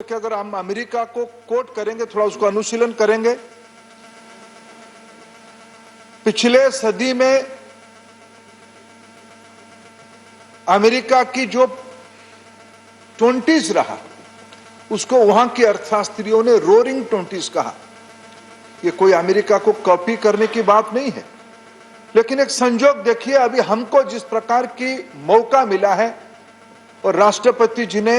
करके अगर हम अमेरिका को कोट करेंगे, थोड़ा उसको अनुशीलन करेंगे, पिछले सदी में अमेरिका की जो 20s रहा, उसको वहां की अर्थशास्त्रियों ने रोरिंग 20s कहा। ये कोई अमेरिका को कॉपी करने की बात नहीं है, लेकिन एक संजोग देखिए, अभी हमको जिस प्रकार की मौका मिला है और राष्ट्रपति जी ने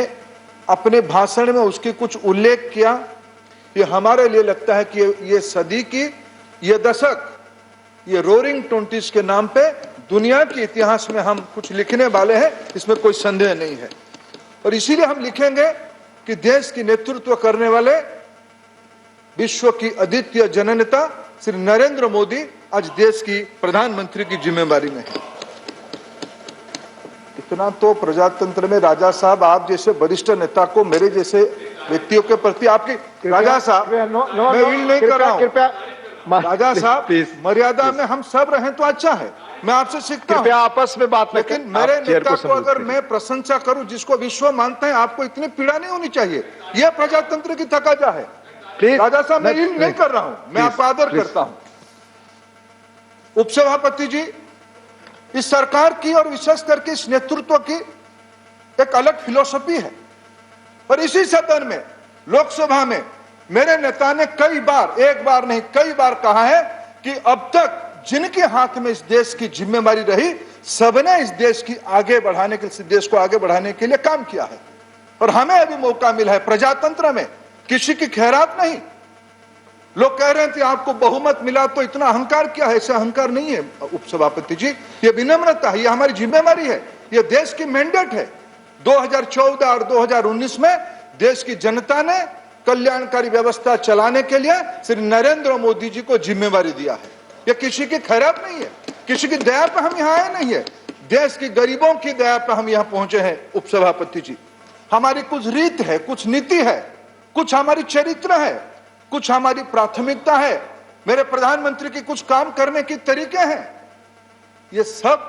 अपने भाषण में उसकी कुछ उल्लेख किया, ये हमारे लिए लगता है कि ये सदी की, ये दशक, ये रोरिंग 20s के नाम पे दुनिया के इतिहास में हम कुछ लिखने वाले हैं, इसमें कोई संदेह नहीं है। और इसीलिए हम लिखेंगे कि देश की नेतृत्व करने वाले विश्व की अद्वितीय जननेता श्री नरेंद्र मोदी आज देश की प्रधानमंत्री की जिम्मेदारी में है। इतना तो प्रजातंत्र में राजा साहब, आप जैसे वरिष्ठ नेता को मेरे जैसे व्यक्तियों के प्रति आपकी, राजा साहब मैं विल नहीं कर रहा हूं, राजा साहब मर्यादा में हम सब रहें तो अच्छा है, मैं आपसे सीखता हूं, आपस में बात, लेकिन मेरे नेता को अगर मैं प्रशंसा करूं जिसको विश्व मानते हैं, आपको इतनी पीड़ा नहीं होनी चाहिए। यह प्रजातंत्र की तकाजा है। राजा साहब मैं विल नहीं कर रहा हूं, मैं आपका आदर करता हूं। उपसभापति जी, इस सरकार की और विशेष करके इस नेतृत्व की एक अलग फिलॉसफी है, और इसी सदन में, लोकसभा में मेरे नेता ने कई बार, एक बार नहीं कई बार कहा है कि अब तक जिनके हाथ में इस देश की जिम्मेदारी रही, सबने इस देश की आगे बढ़ाने के लिए, देश को आगे बढ़ाने के लिए काम किया है, और हमें अभी मौका मिला है। प्रजातंत्र में किसी की खैरात नहीं। लोग कह रहे थे आपको बहुमत मिला तो इतना अहंकार क्या है, ऐसा अहंकार नहीं है उपसभापति जी, ये विनम्रता है, ये हमारी जिम्मेदारी है, ये देश की मैंडेट है। 2014 और 2019 में देश की जनता ने कल्याणकारी व्यवस्था चलाने के लिए श्री नरेंद्र मोदी जी को जिम्मेदारी दिया है। ये किसी की खैरात नहीं है, किसी की दया पर हम यहाँ आए नहीं है, देश की गरीबों की दया पर हम यहाँ पहुंचे हैं। उपसभापति जी, हमारी कुछ रीत है, कुछ नीति है, कुछ हमारी चरित्र है, कुछ हमारी प्राथमिकता है, मेरे प्रधानमंत्री की कुछ काम करने के तरीके हैं। ये सब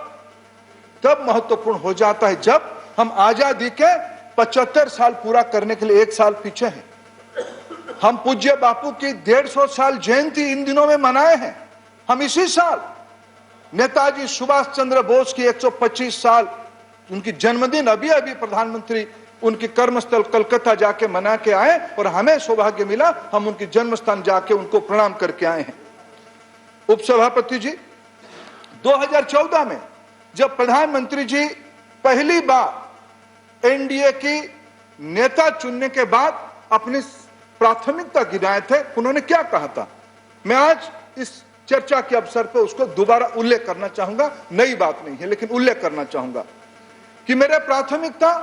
तब महत्वपूर्ण हो जाता है जब हम आजादी के 75 साल पूरा करने के लिए 1 साल पीछे हैं। हम पूज्य बापू की 150 साल जयंती इन दिनों में मनाए हैं। हम इसी साल नेताजी सुभाष चंद्र बोस की 125 साल, उनकी जन्मदिन अभी अभी प्रधानमंत्री उनकी कर्मस्थल कलकत्ता जाके मना के आए, और हमें सौभाग्य मिला हम उनकी जन्म स्थान जाके उनको प्रणाम करके आए हैं। उपसभापति जी, 2014 में जब प्रधानमंत्री जी पहली बार एनडीए की नेता चुनने के बाद अपनी प्राथमिकता गिनाए थे, उन्होंने क्या कहा था, मैं आज इस चर्चा के अवसर पर उसको दोबारा उल्लेख करना चाहूंगा। नई बात नहीं है, लेकिन उल्लेख करना चाहूंगा कि मेरे प्राथमिकता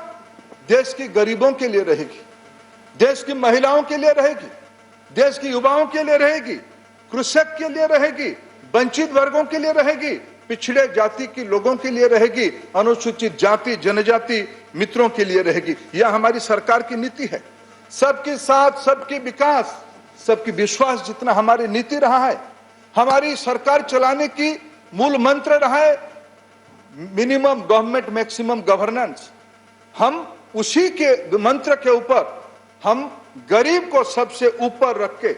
देश की गरीबों के लिए रहेगी, देश की महिलाओं के लिए रहेगी, देश की युवाओं के लिए रहेगी, कृषक के लिए रहेगी, वंचित वर्गों के लिए रहेगी, पिछड़े जाति के लोगों के लिए रहेगी, अनुसूचित जाति जनजाति मित्रों के लिए रहेगी। यह हमारी सरकार की नीति है। सबके साथ सबके विकास, सबकी विश्वास जितना हमारी नीति रहा है, हमारी सरकार चलाने की मूल मंत्र रहा है मिनिमम गवर्नमेंट मैक्सिमम गवर्नेंस। हम उसी के मंत्र के ऊपर हम गरीब को सबसे ऊपर रख के,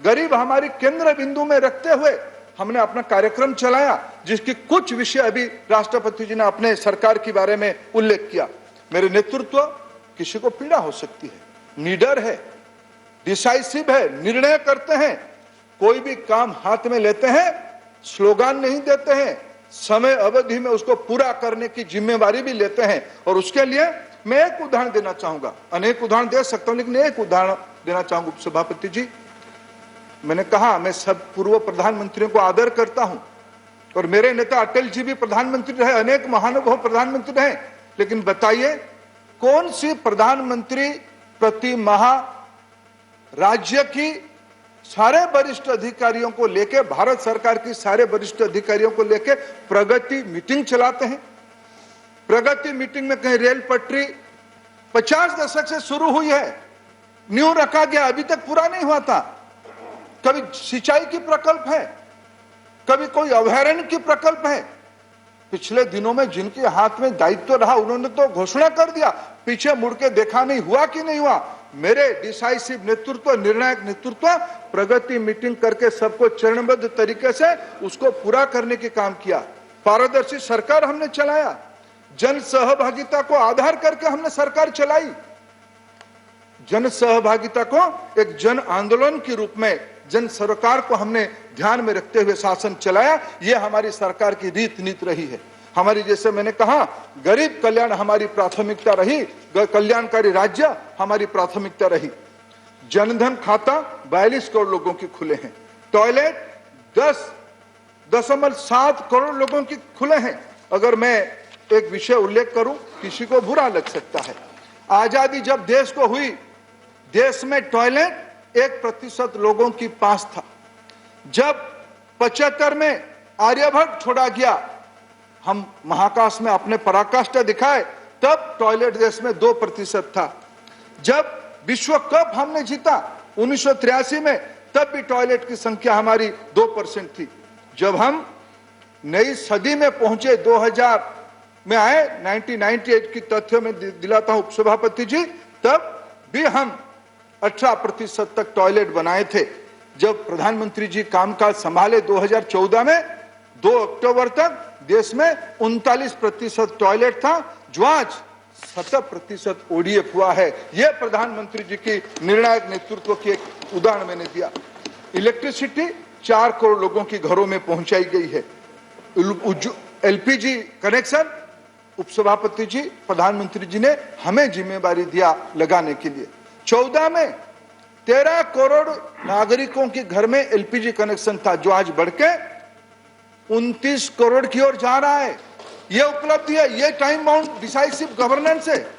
गरीब हमारी केंद्र बिंदु में रखते हुए हमने अपना कार्यक्रम चलाया, जिसकी कुछ विषय अभी राष्ट्रपति जी ने अपने सरकार के बारे में उल्लेख किया। मेरे नेतृत्व किसी को पीड़ा हो सकती है, निडर है, डिसाइसिव है, निर्णय करते हैं, कोई भी काम हाथ में लेते हैं, स्लोगन नहीं देते हैं, समय अवधि में उसको पूरा करने की जिम्मेदारी भी लेते हैं। और उसके लिए मैं एक उदाहरण देना चाहूंगा, अनेक उदाहरण दे सकता हूं, लेकिन एक उदाहरण देना चाहूंगा उपसभापति जी। मैंने कहा मैं सब पूर्व प्रधानमंत्रियों को आदर करता हूं, और मेरे नेता अटल जी भी प्रधानमंत्री रहे, अनेक महानुभाव प्रधानमंत्री रहे, लेकिन बताइए कौन सी प्रधानमंत्री प्रति माह राज्य की सारे वरिष्ठ अधिकारियों को लेके, भारत सरकार की सारे वरिष्ठ अधिकारियों को लेके प्रगति मीटिंग चलाते हैं। प्रगति मीटिंग में कहीं रेल पटरी 50 दशक से शुरू हुई है, न्यू रखा गया, अभी तक पूरा नहीं हुआ था। कभी सिंचाई की प्रकल्प है, कभी कोई अभयारण्य की प्रकल्प है। पिछले दिनों में जिनके हाथ में दायित्व रहा, उन्होंने तो घोषणा कर दिया, पीछे मुड़ के देखा नहीं, हुआ कि नहीं हुआ। मेरे डिसाइसिव नेतृत्व, निर्णायक नेतृत्व, प्रगति मीटिंग करके सबको चरणबद्ध तरीके से उसको पूरा करने के काम किया। पारदर्शी सरकार हमने चलाया, जन सहभागिता को आधार करके हमने सरकार चलाई। जन सहभागिता को एक जन आंदोलन के रूप में, जन सरकार को हमने ध्यान में रखते हुए शासन चलाया। ये हमारी सरकार की रीत नीति रही है। हमारी, जैसे मैंने कहा, गरीब कल्याण हमारी प्राथमिकता रही, कल्याणकारी राज्य हमारी प्राथमिकता रही। जनधन खाता 42 करोड़ लोगों के खुले हैं। टॉयलेट 10.7 करोड़ लोगों के खुले हैं। अगर मैं एक विषय उल्लेख करूं, किसी को बुरा लग सकता है, आजादी जब देश को हुई, देश में टॉयलेट 1% लोगों के पास था। जब 75 में आर्यभट्ट छोड़ा गया, हम महाकाश में अपने पराकाष्ठा दिखाए, तब टॉयलेट देश में 2% था। जब विश्व कप हमने जीता 1983 में, तब भी टॉयलेट की संख्या हमारी 2% थी। जब हम नई सदी में पहुंचे, 2000 में आए, 1998 की तथ्य में दिलाता हूं उपसभापति जी, तब भी हम 18% तक टॉयलेट बनाए थे। जब प्रधानमंत्री जी कामकाज संभाले 2014 में, 2 अक्टूबर तक देश में 39% टॉयलेट था, जो आज 70% ओडीएफ हुआ है। यह प्रधानमंत्री जी की निर्णायक नेतृत्व की एक उदाहरण मैंने दिया। इलेक्ट्रिसिटी 4 करोड़ लोगों के घरों में पहुंचाई गई है। एलपीजी कनेक्शन उपसभापति जी, प्रधानमंत्री जी ने हमें जिम्मेदारी दिया लगाने के लिए। 14 में 13 करोड़ नागरिकों के घर में एलपीजी कनेक्शन था, जो आज बढ़ के 29 करोड़ की ओर जा रहा है। यह उपलब्धि है, यह टाइम बाउंड डिसाइसिव गवर्नेंस है।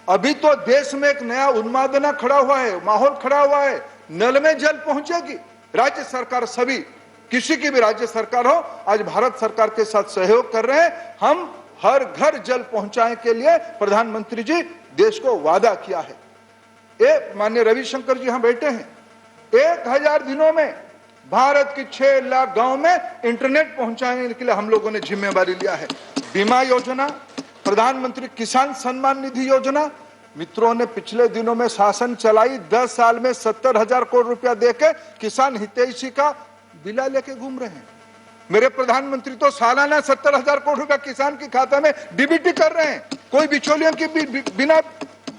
अभी तो देश में एक नया उन्मादना खड़ा हुआ है, माहौल खड़ा हुआ है। नल में जल पहुंचेगी। राज्य सरकार, सभी, किसी की भी राज्य सरकार हो, आज भारत सरकार के साथ सहयोग कर रहे हैं। हम हर घर जल पहुंचाने के लिए प्रधानमंत्री जी देश को वादा किया है। माननीय रविशंकर जी यहां बैठे हैं, 1000 दिनों में भारत की 6 लाख गांव में इंटरनेट पहुंचाने के लिए हम लोगों ने जिम्मेदारी लिया है। बीमा योजना, प्रधानमंत्री किसान सम्मान निधि योजना, मित्रों ने पिछले दिनों में शासन चलाई, 10 साल में 70,000 करोड़ रुपया देके किसान हितैषी का बिला लेके घूम रहे हैं। मेरे प्रधानमंत्री तो सालाना 70,000 करोड़ रुपया किसान के खाते में डीबीटी कर रहे हैं, कोई बिचौलियों की बिना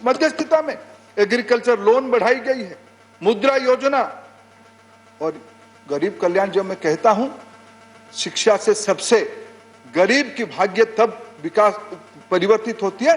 मध्यस्थता में। एग्रीकल्चर लोन बढ़ाई गई है, मुद्रा योजना। और गरीब कल्याण, जब मैं कहता हूं, शिक्षा से सबसे गरीब की भाग्य तब विकास परिवर्तित होती है